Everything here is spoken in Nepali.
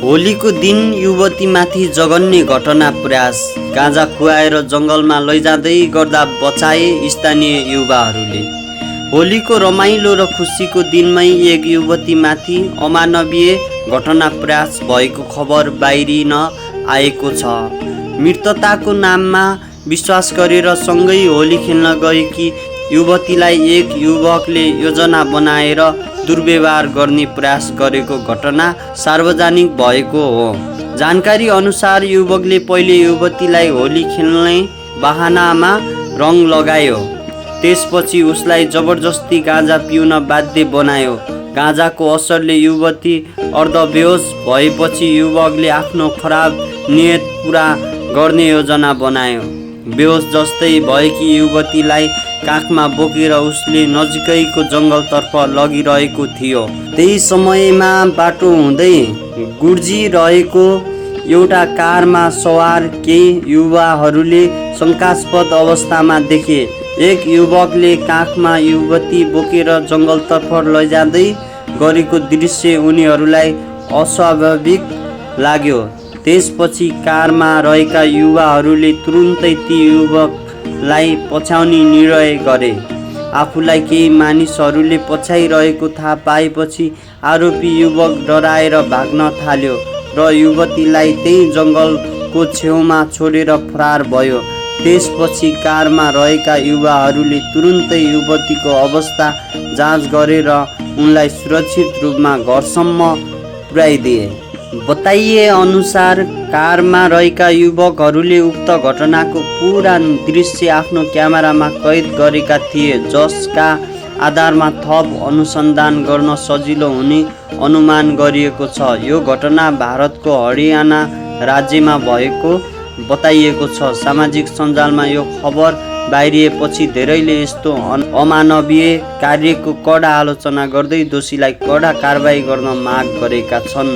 होलीको दिन युवतीमाथि जघन्य घटना प्रयास। गाँजा खुवाएर जङ्गलमा लैजाँदै गर्दा बचाए स्थानीय युवाहरूले। होलीको रमाइलो र खुसीको दिनमै एक युवतीमाथि अमानवीय घटना प्रयास भएको खबर बाहिरिन आएको छ। मृतताको नाममा विश्वास गरेर सँगै होली खेल्न गएकी युवतीलाई एक युवकले योजना बनाएर दुर्व्यवहार गर्ने प्रयास गरेको घटना सार्वजनिक भएको हो। जानकारी अनुसार युवकले पहिले युवतीलाई होली खेल्ने बहानामा रङ लगायो। त्यसपछि उसलाई जबरजस्ती गाँजा पिउन बाध्य बनायो। गाँजाको असरले युवती अर्धबेहोस भएपछि युवकले आफ्नो खराब नियत पुरा गर्ने योजना बनायो। बेहोस जस्तै भएकी युवतीलाई काखमा बोकेर उसले नजिकैको जङ्गलतर्फ लगिरहेको थियो। त्यही समयमा बाटो हुँदै गुड्जिरहेको एउटा कारमा सवार केही युवाहरूले शङ्कास्पद अवस्थामा देखे। एक युवकले काखमा युवती बोकेर जङ्गलतर्फ लैजाँदै गरेको दृश्य उनीहरूलाई अस्वाभाविक लाग्यो। त्यसपछि कारमा रहेका युवाहरूले तुरुन्तै ती युवकलाई पछ्याउने निर्णय गरे। आफूलाई केही मानिसहरूले पछ्याइरहेको थाहा पाएपछि आरोपी युवक डराएर भाग्न थाल्यो र युवतीलाई त्यही जङ्गलको छेउमा छोडेर फरार भयो। त्यसपछि कारमा रहेका युवाहरूले तुरुन्तै युवतीको अवस्था जाँच गरेर उनलाई सुरक्षित रूपमा घरसम्म पुर्याइदिए। बताइए अनुसार कारमा रहेका युवकहरूले उक्त घटनाको पूरा दृश्य आफ्नो क्यामेरामा कैद गरेका थिए, जसका आधारमा थप अनुसन्धान गर्न सजिलो हुने अनुमान गरिएको छ। यो घटना भारतको हरियाणा राज्यमा भएको बताइएको छ। सामाजिक सञ्जालमा यो खबर बाहिरिएपछि धेरैले यस्तो अमानवीय कार्यको कडा आलोचना गर्दै दोषीलाई कडा कारबाही गर्न माग गरेका छन्।